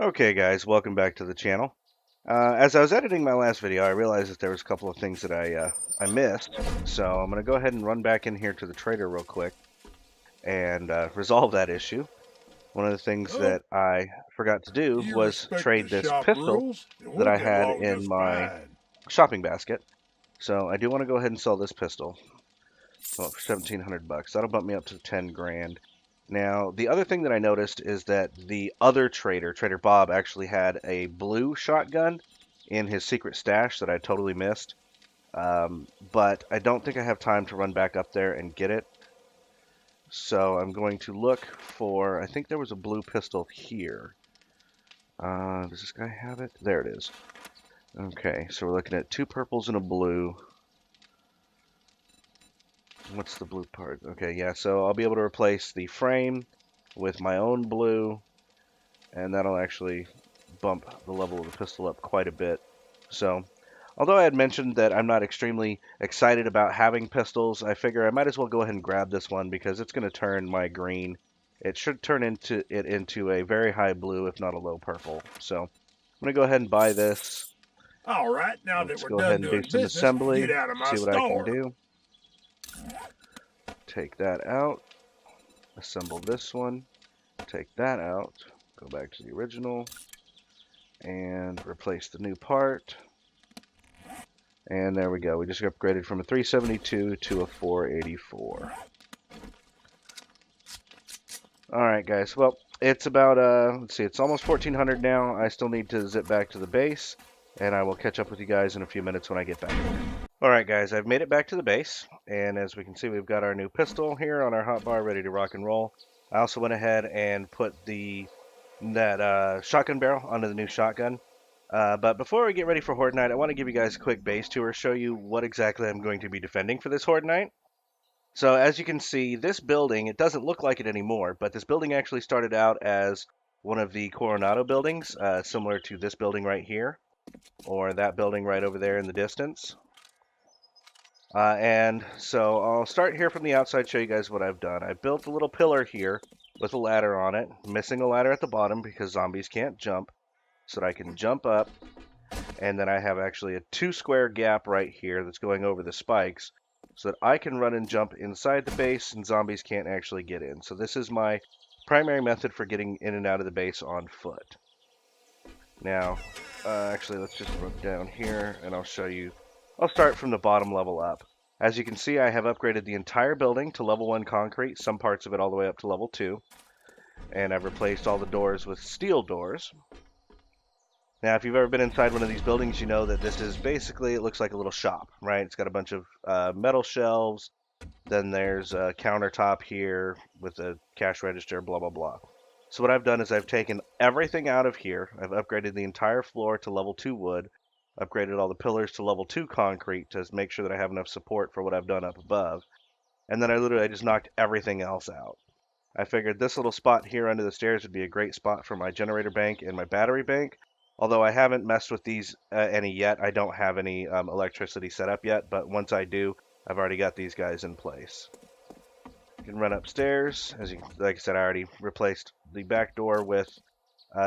Okay guys, welcome back to the channel. As I was editing my last video, I realized that there was a couple of things that I missed. So I'm going to go ahead and run back in here to the trader real quick and resolve that issue. One of the things that I forgot to do was trade this pistol that I had in my shopping basket. So I do want to go ahead and sell this pistol. Well, for 1,700 bucks. That'll bump me up to 10 grand. Now, the other thing that I noticed is that the other trader, Trader Bob, actually had a blue shotgun in his secret stash that I totally missed. But I don't think I have time to run back up there and get it. So I'm going to look for, I think there was a blue pistol here. Does this guy have it? There it is. Okay, so we're looking at two purples and a blue. What's the blue part? Okay, yeah, so I'll be able to replace the frame with my own blue, and that'll actually bump the level of the pistol up quite a bit. So, although I had mentioned that I'm not extremely excited about having pistols, I figure I might as well go ahead and grab this one because it's going to turn my green. It should turn into a very high blue, if not a low purple. So, I'm going to go ahead and buy this. All right, now Let's that go we're ahead done and doing do some business, assembly, get out of my see what store. I can do. Take that out, assemble this one, take that out, go back to the original, and replace the new part. And there we go. We just upgraded from a 372 to a 484. Alright guys, well, it's about, let's see, it's almost 1400 now. I still need to zip back to the base, and I will catch up with you guys in a few minutes when I get back there. Alright guys, I've made it back to the base, and as we can see, we've got our new pistol here on our hotbar ready to rock and roll. I also went ahead and put that shotgun barrel onto the new shotgun. But before we get ready for Horde Night, I want to give you guys a quick base tour, show you what exactly I'm going to be defending for this Horde Night. So as you can see, this building, it doesn't look like it anymore, but this building actually started out as one of the Coronado buildings, similar to this building right here, or that building right over there in the distance. And so I'll start here from the outside, show you guys what I've done. I built a little pillar here with a ladder on it, missing a ladder at the bottom because zombies can't jump, so that I can jump up. And then I have actually a 2 square gap right here that's going over the spikes so that I can run and jump inside the base and zombies can't actually get in. So this is my primary method for getting in and out of the base on foot. Now, actually let's just look down here and I'll show you. I'll start from the bottom level up. As you can see, I have upgraded the entire building to level 1 concrete, some parts of it all the way up to level 2. And I've replaced all the doors with steel doors. Now, if you've ever been inside one of these buildings, you know that this is basically, it looks like a little shop, right? It's got a bunch of metal shelves. Then there's a countertop here with a cash register, blah, blah, blah. So what I've done is I've taken everything out of here. I've upgraded the entire floor to level 2 wood. Upgraded all the pillars to level 2 concrete to make sure that I have enough support for what I've done up above. And then I just knocked everything else out. I figured this little spot here under the stairs would be a great spot for my generator bank and my battery bank. Although I haven't messed with these any yet. I don't have any electricity set up yet, but once I do, I've already got these guys in place. You can run upstairs. Like I said, I already replaced the back door with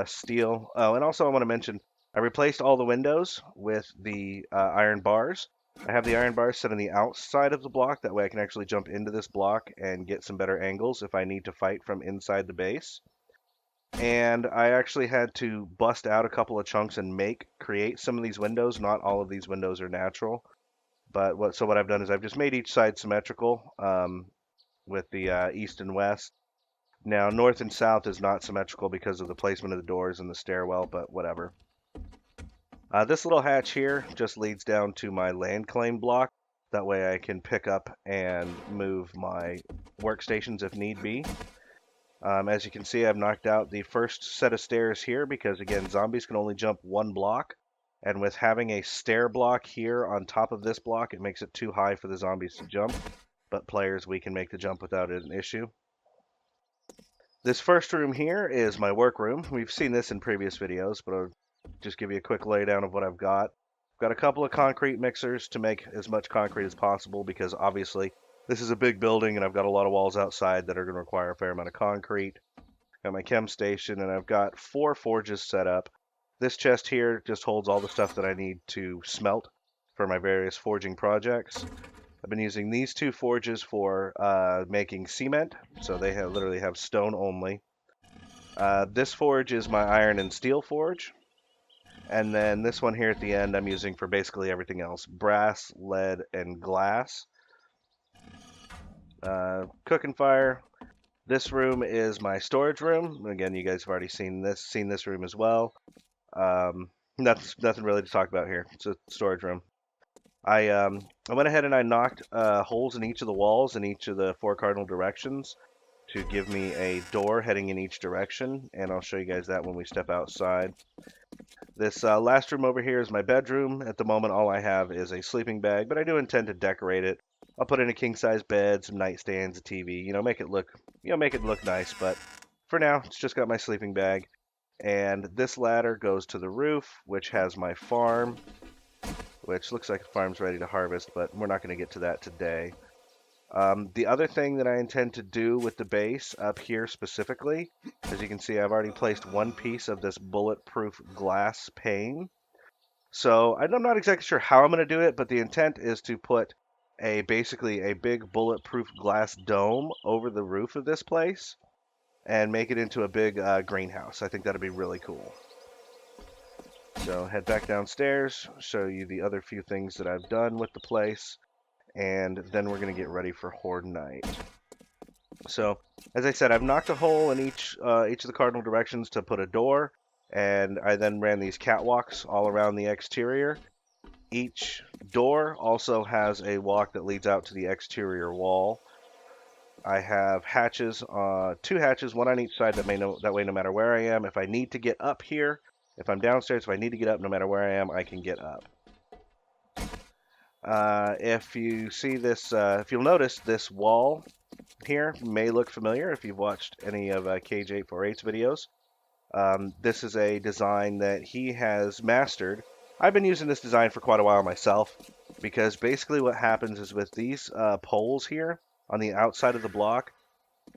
steel. Oh, and also I want to mention, I replaced all the windows with the iron bars. I have the iron bars set on the outside of the block. That way I can actually jump into this block and get some better angles if I need to fight from inside the base. And I actually had to bust out a couple of chunks and create some of these windows. Not all of these windows are natural. But what I've done is I've just made each side symmetrical with the east and west. Now, north and south is not symmetrical because of the placement of the doors and the stairwell, but whatever. This little hatch here just leads down to my land claim block. That way I can pick up and move my workstations if need be. As you can see, I've knocked out the first set of stairs here because, again, zombies can only jump 1 block. And with having a stair block here on top of this block, it makes it too high for the zombies to jump. But players, we can make the jump without an issue. This first room here is my workroom. We've seen this in previous videos, but I'll just give you a quick laydown of what I've got. I've got a couple of concrete mixers to make as much concrete as possible because obviously this is a big building and I've got a lot of walls outside that are going to require a fair amount of concrete. got my Chem Station, and I've got 4 forges set up. This chest here just holds all the stuff that I need to smelt for my various forging projects. I've been using these 2 forges for making cement, so they literally have stone only. This forge is my iron and steel forge. And then this one here at the end I'm using for basically everything else. Brass, lead, and glass. Cooking fire. This room is my storage room. Again, you guys have already seen this room as well. Nothing really to talk about here. It's a storage room. I went ahead and I knocked holes in each of the walls in each of the 4 cardinal directions to give me a door heading in each direction, and I'll show you guys that when we step outside. This last room over here is my bedroom. At the moment, all I have is a sleeping bag, but I do intend to decorate it. I'll put in a king-size bed, some nightstands, a TV, make it look nice, but for now, it's just got my sleeping bag. And this ladder goes to the roof, which has my farm, which looks like the farm's ready to harvest, but we're not going to get to that today. The other thing that I intend to do with the base up here specifically, as you can see, I've already placed 1 piece of this bulletproof glass pane. So I'm not exactly sure how I'm going to do it, but the intent is to put basically a big bulletproof glass dome over the roof of this place and make it into a big greenhouse. I think that'd be really cool. So head back downstairs, show you the other few things that I've done with the place, and then we're going to get ready for Horde Night. So, as I said, I've knocked a hole in each of the cardinal directions to put a door, and I then ran these catwalks all around the exterior. Each door also has a walk that leads out to the exterior wall. I have hatches, 2 hatches, 1 on each side, that way no matter where I am, if I need to get up here, if I'm downstairs, if I need to get up, no matter where I am, I can get up. If you see this, if you'll notice, this wall here may look familiar if you've watched any of Cage848's videos. This is a design that he has mastered. I've been using this design for quite a while myself, because basically what happens is with these poles here on the outside of the block,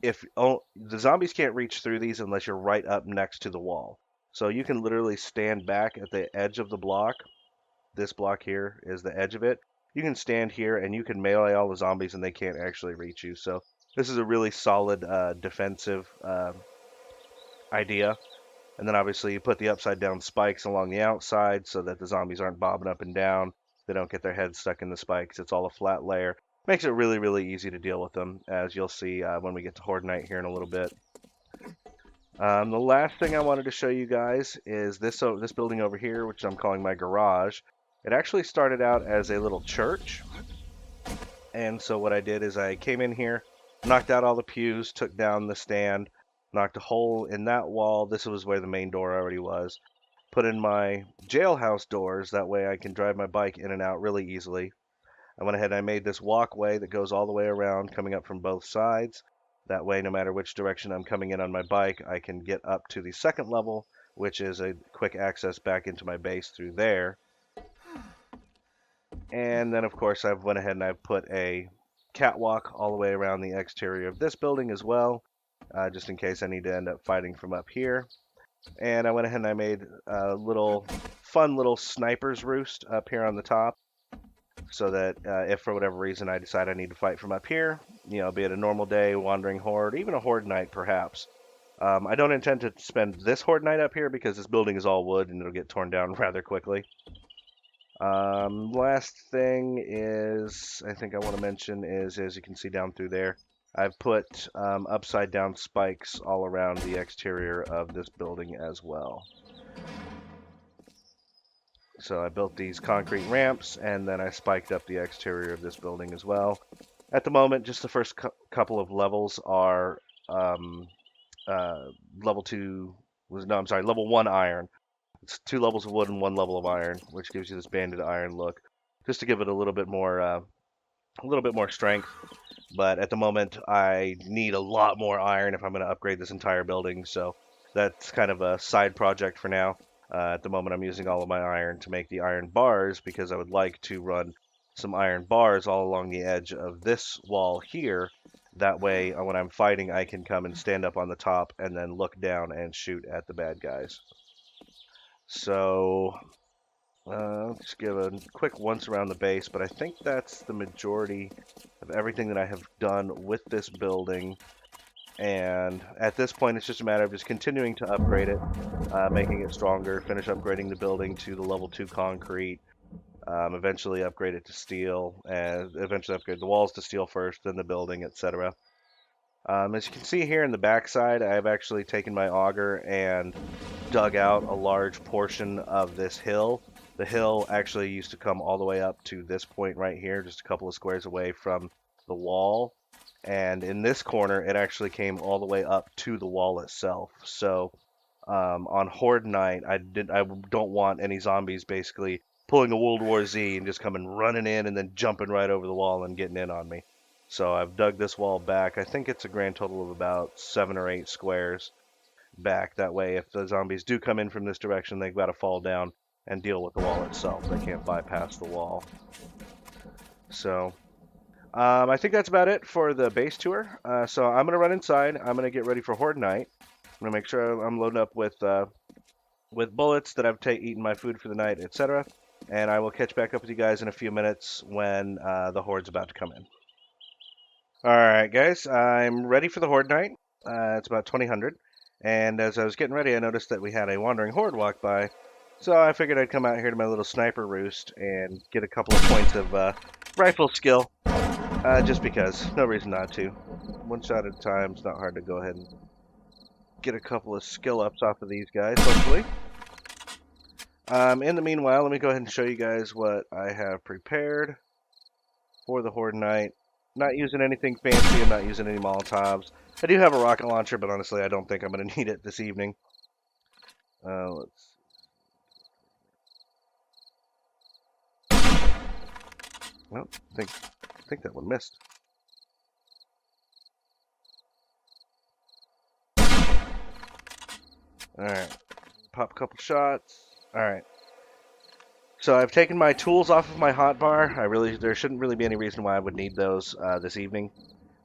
the zombies can't reach through these unless you're right up next to the wall. So you can literally stand back at the edge of the block. This block here is the edge of it. You can stand here and you can melee all the zombies and they can't actually reach you. So this is a really solid defensive idea. And then obviously you put the upside down spikes along the outside so that the zombies aren't bobbing up and down. They don't get their heads stuck in the spikes. It's all a flat layer. Makes it really, really easy to deal with them, as you'll see when we get to Horde Night here in a little bit. The last thing I wanted to show you guys is this building over here, which I'm calling my garage. It actually started out as a little church. And so what I did is I came in here, knocked out all the pews, took down the stand, knocked a hole in that wall. This was where the main door already was. Put in my jailhouse doors, that way I can drive my bike in and out really easily. I went ahead and I made this walkway that goes all the way around, coming up from both sides. That way, no matter which direction I'm coming in on my bike, I can get up to the 2nd level, which is a quick access back into my base through there. And then, of course, I went ahead and I put a catwalk all the way around the exterior of this building as well, just in case I need to end up fighting from up here. And I went ahead and I made a fun little sniper's roost up here on the top, so that if for whatever reason I decide I need to fight from up here, be it a normal day, wandering horde, even a horde night perhaps. I don't intend to spend this horde night up here because this building is all wood and it'll get torn down rather quickly. Last thing is, I think I want to mention is, as you can see down through there, I've put upside down spikes all around the exterior of this building as well. So I built these concrete ramps, and then I spiked up the exterior of this building as well. At the moment, just the first couple of levels are level 1 iron. It's 2 levels of wood and 1 level of iron, which gives you this banded iron look, just to give it a little bit more strength. But at the moment, I need a lot more iron if I'm going to upgrade this entire building, so that's kind of a side project for now. At the moment, I'm using all of my iron to make the iron bars because I would like to run some iron bars all along the edge of this wall here That way, when I'm fighting, I can come and stand up on the top and then look down and shoot at the bad guys. So, just give a quick once around the base, but I think that's the majority of everything that I have done with this building. And at this point, it's just a matter of just continuing to upgrade it, making it stronger, finish upgrading the building to the level 2 concrete, eventually upgrade it to steel, and eventually upgrade the walls to steel first, then the building, etc. As you can see here in the backside, I've actually taken my auger and dug out a large portion of this hill. The hill actually used to come all the way up to this point right here, just a couple of squares away from the wall. And in this corner, it actually came all the way up to the wall itself. So on Horde Night, I don't want any zombies basically pulling a World War Z and just coming running in and then jumping right over the wall and getting in on me. So I've dug this wall back. I think it's a grand total of about 7 or 8 squares back. That way, if the zombies do come in from this direction, they've got to fall down and deal with the wall itself. They can't bypass the wall. So I think that's about it for the base tour. So I'm going to run inside. I'm going to get ready for Horde Night. I'm going to make sure I'm loading up with bullets, that I've eaten my food for the night, etc. And I will catch back up with you guys in a few minutes when the Horde's about to come in. Alright guys, I'm ready for the Horde Night. It's about 2000. And as I was getting ready, I noticed that we had a wandering horde walk by. So I figured I'd come out here to my little sniper roost and get a couple of points of rifle skill. Just because. No reason not to. One shot at a time. It's not hard to go ahead and get a couple of skill ups off of these guys, hopefully. In the meanwhile, let me go ahead and show you guys what I have prepared for the Horde Night. Not using anything fancy. I'm not using any Molotovs. I do have a rocket launcher, but honestly, I don't think I'm going to need it this evening. Let's Well, I think that one missed. Alright. Pop a couple shots. Alright. So I've taken my tools off of my hotbar. There shouldn't really be any reason why I would need those this evening.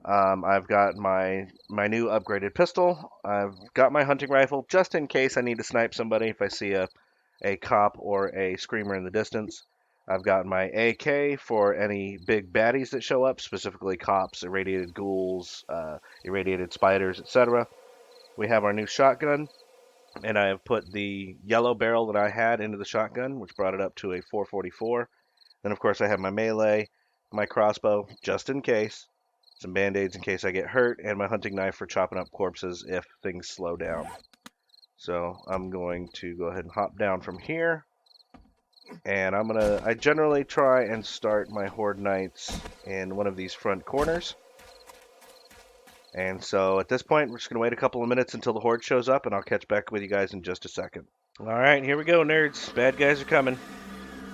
I've got my new upgraded pistol. I've got my hunting rifle just in case I need to snipe somebody if I see a cop or a screamer in the distance. I've got my AK for any big baddies that show up, specifically cops, irradiated ghouls, irradiated spiders, etc. We have our new shotgun, and I have put the yellow barrel that I had into the shotgun, which brought it up to a 444. Then, of course, I have my melee, my crossbow, just in case, some band-aids in case I get hurt, and my hunting knife for chopping up corpses if things slow down. So I'm going to go ahead and hop down from here. And I generally try and start my Horde Nights in one of these front corners. And so at this point, we're just going to wait a couple of minutes until the Horde shows up, and I'll catch back with you guys in just a second. Alright, here we go, nerds. Bad guys are coming.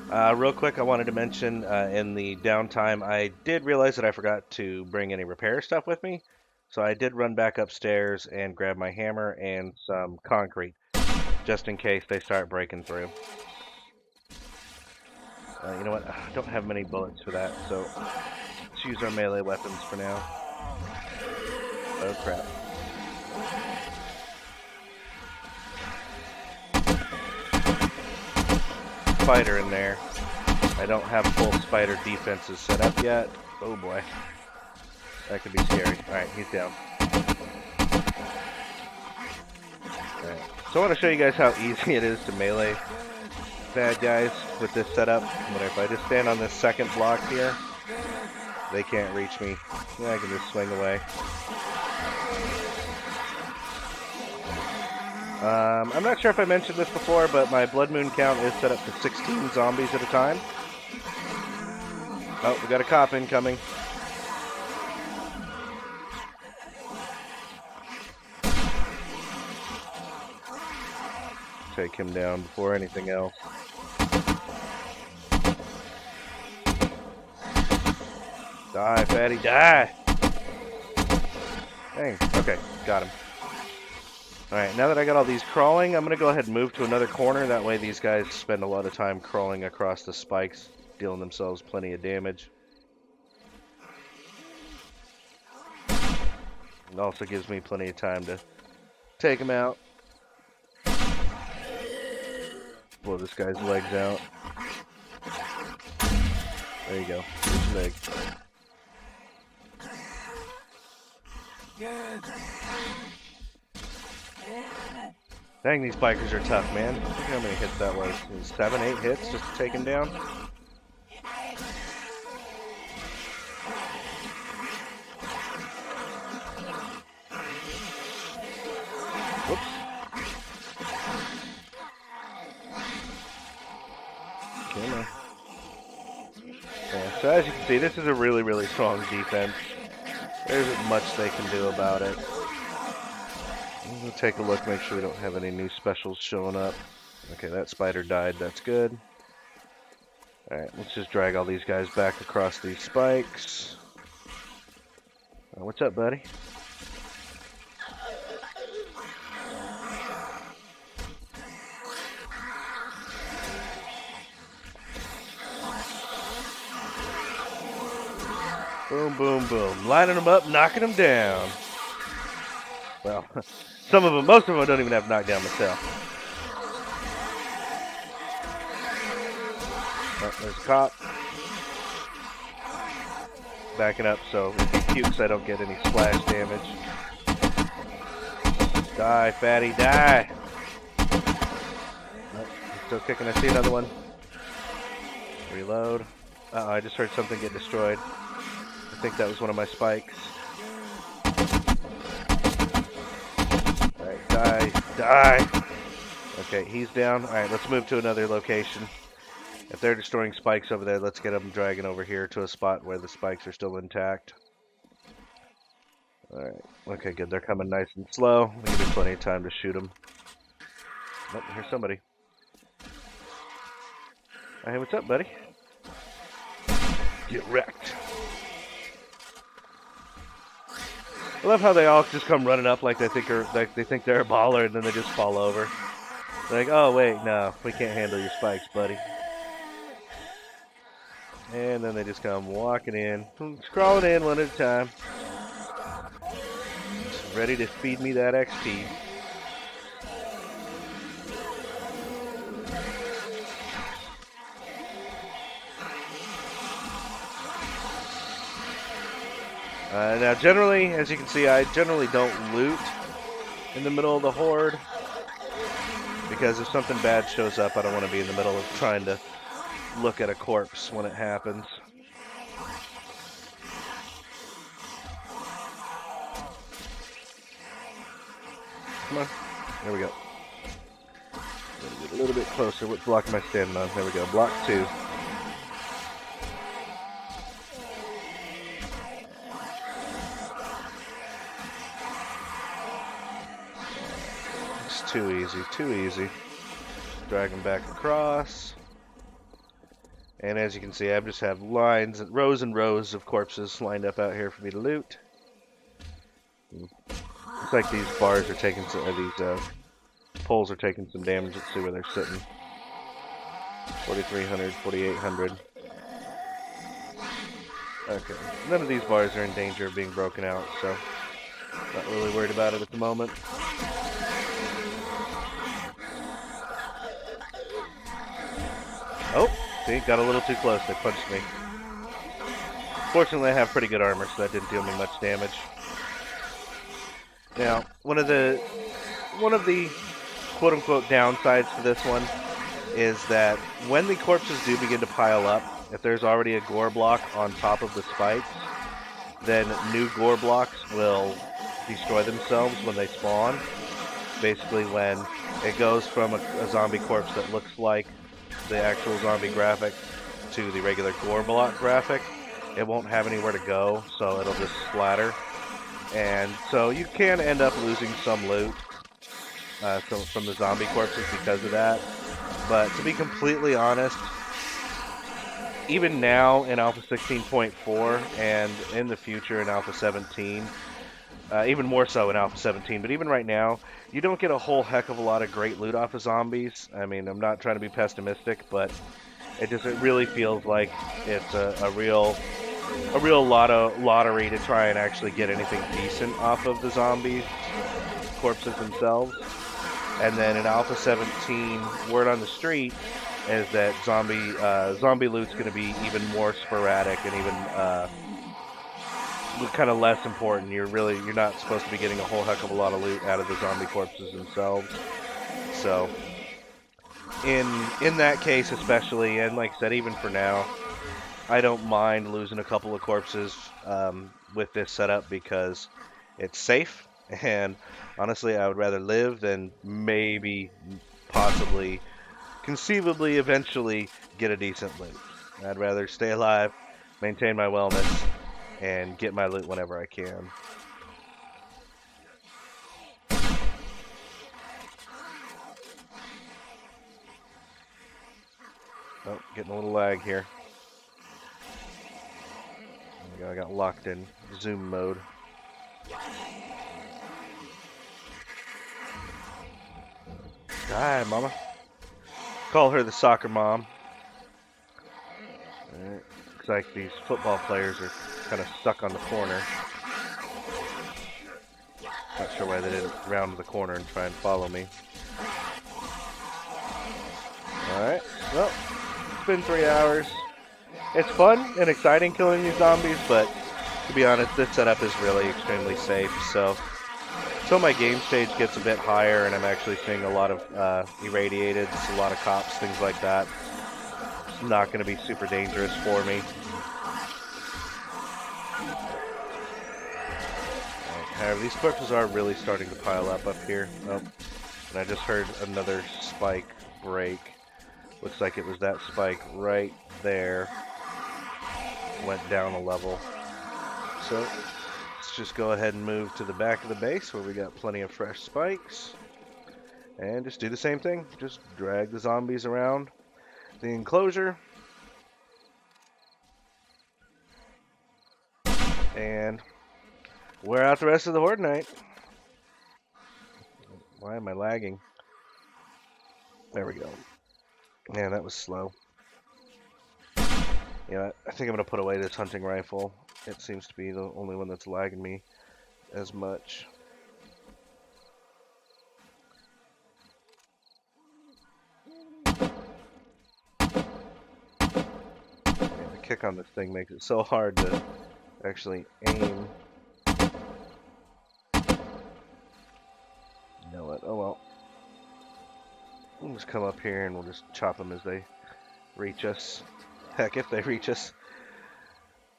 Real quick, I wanted to mention in the downtime, I did realize that I forgot to bring any repair stuff with me. So I did run back upstairs and grab my hammer and some concrete, just in case they start breaking through. You know what? I don't have many bullets for that, so let's use our melee weapons for now. Oh crap. Spider in there. I don't have full spider defenses set up yet. Oh boy. That could be scary. Alright, he's down. Alright. So I want to show you guys how easy it is to melee bad guys with this setup. But if I just stand on this second block here, they can't reach me. Yeah, I can just swing away. I'm not sure if I mentioned this before, but my blood moon count is set up to 16 zombies at a time. Oh, we got a cop incoming. Take him down before anything else. Die, fatty, die! Dang, okay, got him. Alright, now that I got all these crawling, I'm going to go ahead and move to another corner. That way these guys spend a lot of time crawling across the spikes, dealing themselves plenty of damage. It also gives me plenty of time to take him out. Blow this guy's legs out. There you go. Here's your leg. Dang, these bikers are tough, man. Look how many hits that was. 7, 8 hits just to take him down. Whoops. Come on. Yeah, so as you can see, this is a really, really strong defense. There isn't much they can do about it. We'll take a look, make sure we don't have any new specials showing up. Okay, that spider died, that's good. Alright, let's just drag all these guys back across these spikes. What's up, buddy? Boom, boom, boom. Lining them up, knocking them down. Well, some of them, most of them I don't even have knocked down myself. Oh, there's a cop. Backing up so if he pukes I don't get any splash damage. Die, fatty, die! Oh, he's still kicking. I see another one. Reload. Uh-oh, I just heard something get destroyed. I think that was one of my spikes. Alright, die, die! Okay, he's down. Alright, let's move to another location. If they're destroying spikes over there, let's get them dragging over here to a spot where the spikes are still intact. Alright, okay, good. They're coming nice and slow. We give you plenty of time to shoot them. Oh, here's somebody. Hey, what's up, buddy? Get wrecked. I love how they all just come running up like they think they're a baller, and then they just fall over. They're like, oh wait, no, we can't handle your spikes, buddy. And then they just come walking in, crawling in one at a time, just ready to feed me that XP. Now generally, as you can see, I generally don't loot in the middle of the horde, because if something bad shows up, I don't want to be in the middle of trying to look at a corpse when it happens. Come on, there we go. Gotta get a little bit closer. What block am I standing on? There we go, block 2. Too easy, too easy. Drag them back across. And as you can see, I just have lines, rows and rows of corpses lined up out here for me to loot. Looks like these bars are taking some, these poles are taking some damage. Let's see where they're sitting. 4,300, 4,800. Okay, none of these bars are in danger of being broken out, so not really worried about it at the moment. Oh, see, got a little too close. They punched me. Fortunately, I have pretty good armor, so that didn't deal me much damage. Now, one of the quote-unquote downsides to this one is that when the corpses do begin to pile up, if there's already a gore block on top of the spikes, then new gore blocks will destroy themselves when they spawn. Basically, when it goes from a zombie corpse that looks like the actual zombie graphic to the regular gore block graphic, it won't have anywhere to go, so it'll just splatter. And so you can end up losing some loot from the zombie corpses because of that. But to be completely honest, even now in Alpha 16.4 and in the future in Alpha 17, even more so in Alpha 17, but even right now, you don't get a whole heck of a lot of great loot off of zombies. I mean, I'm not trying to be pessimistic, but it really feels like it's a real a real lottery to try and actually get anything decent off of the zombie corpses themselves. And then in Alpha 17, word on the street is that zombie loot's going to be even more sporadic and even kind of less important. You're not supposed to be getting a whole heck of a lot of loot out of the zombie corpses themselves. So in that case especially, and like I said, even for now, I don't mind losing a couple of corpses with this setup because it's safe, and honestly I would rather live than maybe, possibly, conceivably, eventually get a decent loot. I'd rather stay alive, maintain my wellness, and get my loot whenever I can. Oh, getting a little lag here. I got locked in zoom mode. Hi, mama. Call her the soccer mom. Looks like these football players are kind of stuck on the corner. Not sure why they didn't round the corner and try and follow me. Alright, well, it's been 3 hours. It's fun and exciting killing these zombies, but to be honest, this setup is really extremely safe. So until my game stage gets a bit higher and I'm actually seeing a lot of irradiateds, a lot of cops, things like that, it's not going to be super dangerous for me. However, these corpses are really starting to pile up here. Oh, and I just heard another spike break. Looks like it was that spike right there. Went down a level. So let's just go ahead and move to the back of the base where we got plenty of fresh spikes. And just do the same thing. Just drag the zombies around the enclosure. And wear out the rest of the Horde Night. Why am I lagging? There we go. Man, that was slow. Yeah, I think I'm going to put away this hunting rifle. It seems to be the only one that's lagging me as much. Yeah, the kick on this thing makes it so hard to actually aim. You know what? Oh well. We'll just come up here and we'll just chop them as they reach us. Heck, if they reach us.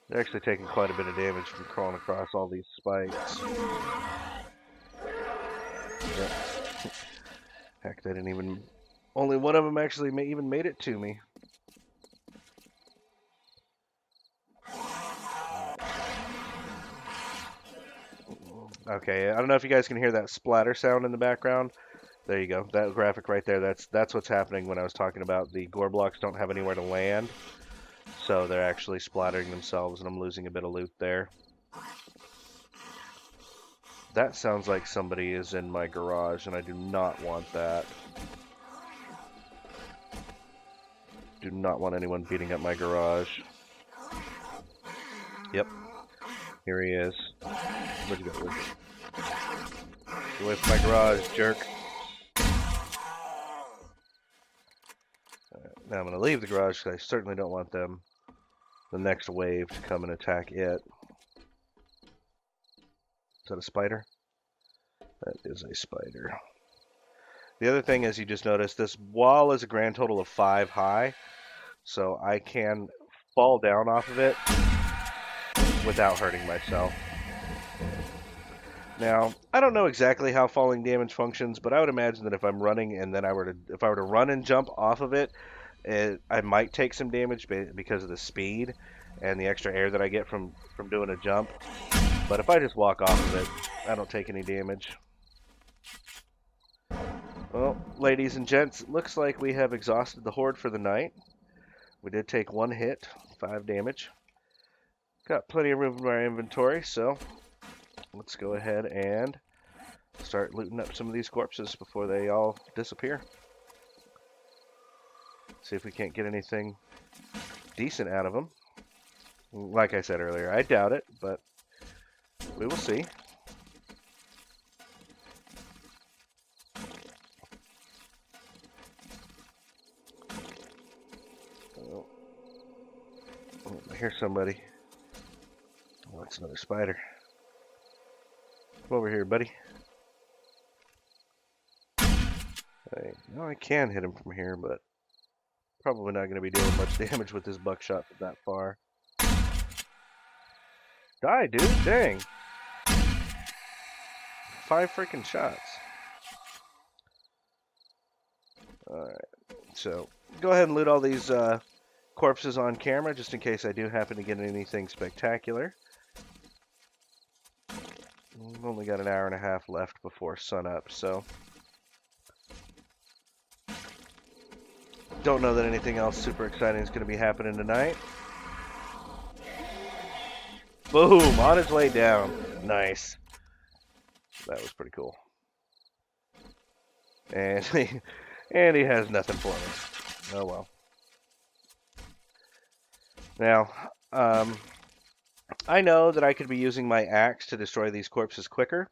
They're actually taking quite a bit of damage from crawling across all these spikes. Yep. Heck, they didn't even... Only one of them actually even made it to me. Okay, I don't know if you guys can hear that splatter sound in the background. There you go. That graphic right there, that's what's happening when I was talking about the gore blocks don't have anywhere to land. So they're actually splattering themselves, and I'm losing a bit of loot there. That sounds like somebody is in my garage, and I do not want that. Do not want anyone beating up my garage. Yep. Here he is. Where'd you go? Get away from my garage, jerk. Now I'm going to leave the garage because I certainly don't want them, the next wave, to come and attack it. Is that a spider? That is a spider. The other thing is, you just noticed this wall is a grand total of 5 high, so I can fall down off of it without hurting myself. Now, I don't know exactly how falling damage functions, but I would imagine that if I'm running and then if I were to run and jump off of it, I might take some damage because of the speed and the extra air that I get from doing a jump. But if I just walk off of it, I don't take any damage. Well, ladies and gents, it looks like we have exhausted the Horde for the night. We did take 1 hit, 5 damage. Got plenty of room in our inventory, so let's go ahead and start looting up some of these corpses before they all disappear. See if we can't get anything decent out of them. Like I said earlier, I doubt it, but we will see. Oh, I hear somebody. Oh, it's another spider. Come over here, buddy. I can hit him from here, but probably not going to be doing much damage with this buckshot from that far. Die, dude! Dang! 5 freaking shots. Alright, so go ahead and loot all these corpses on camera, just in case I do happen to get anything spectacular. We've only got an hour and a half left before sunup, so don't know that anything else super exciting is going to be happening tonight. Boom! On his way down. Nice. That was pretty cool. And he has nothing for me. Oh well. Now, I know that I could be using my axe to destroy these corpses quicker,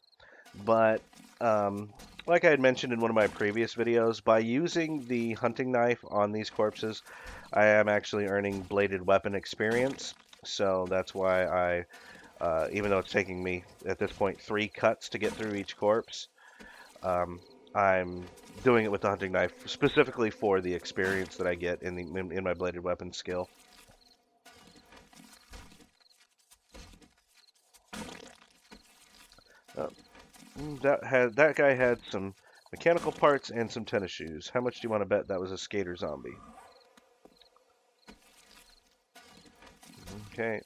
but like I had mentioned in one of my previous videos, by using the hunting knife on these corpses, I am actually earning bladed weapon experience. So that's why I, even though it's taking me at this point 3 cuts to get through each corpse, I'm doing it with the hunting knife specifically for the experience that I get in my bladed weapon skill. That guy had some mechanical parts and some tennis shoes. How much do you want to bet that was a skater zombie? Okay.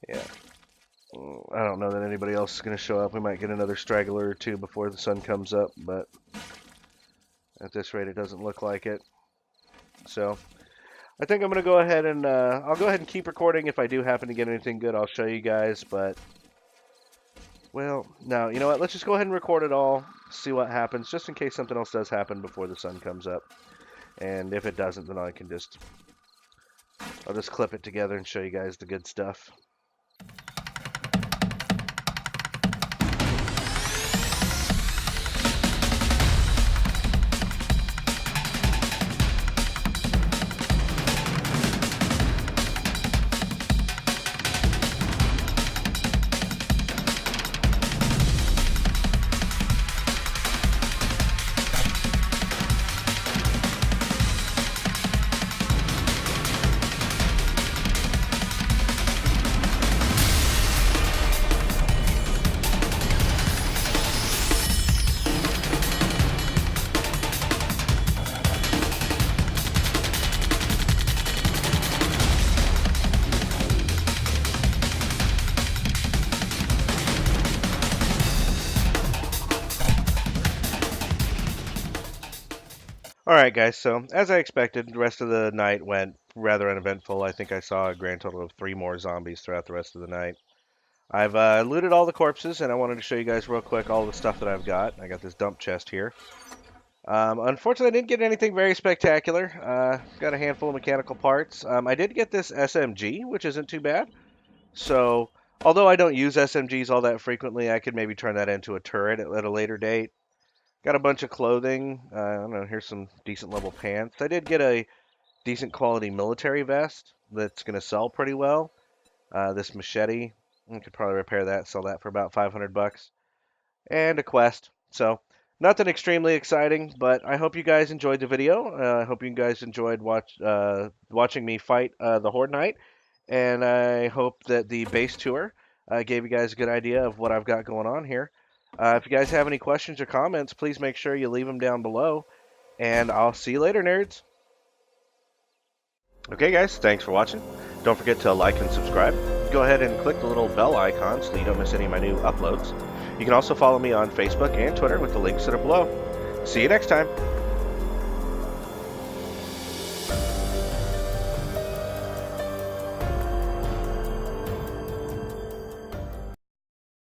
Yeah. I don't know that anybody else is going to show up. We might get another straggler or 2 before the sun comes up, but at this rate it doesn't look like it. So I think I'm going to go ahead and I'll go ahead and keep recording. If I do happen to get anything good, I'll show you guys, but well, no, you know what? Let's just go ahead and record it all, see what happens, just in case something else does happen before the sun comes up. And if it doesn't, then I'll just clip it together and show you guys the good stuff. Alright guys, so as I expected, the rest of the night went rather uneventful. I think I saw a grand total of 3 more zombies throughout the rest of the night. I've looted all the corpses, and I wanted to show you guys real quick all the stuff that I've got. I got this dump chest here. Unfortunately, I didn't get anything very spectacular. Got a handful of mechanical parts. I did get this SMG, which isn't too bad. So, although I don't use SMGs all that frequently, I could maybe turn that into a turret at a later date. Got a bunch of clothing. I don't know, here's some decent level pants. I did get a decent quality military vest that's going to sell pretty well. This machete, I could probably repair that, sell that for about 500 bucks. And a quest. So, nothing extremely exciting, but I hope you guys enjoyed the video. I hope you guys enjoyed watching me fight the Horde Night. And I hope that the base tour gave you guys a good idea of what I've got going on here. If you guys have any questions or comments, please make sure you leave them down below. And I'll see you later, nerds. Okay, guys, thanks for watching. Don't forget to like and subscribe. Go ahead and click the little bell icon so you don't miss any of my new uploads. You can also follow me on Facebook and Twitter with the links that are below. See you next time.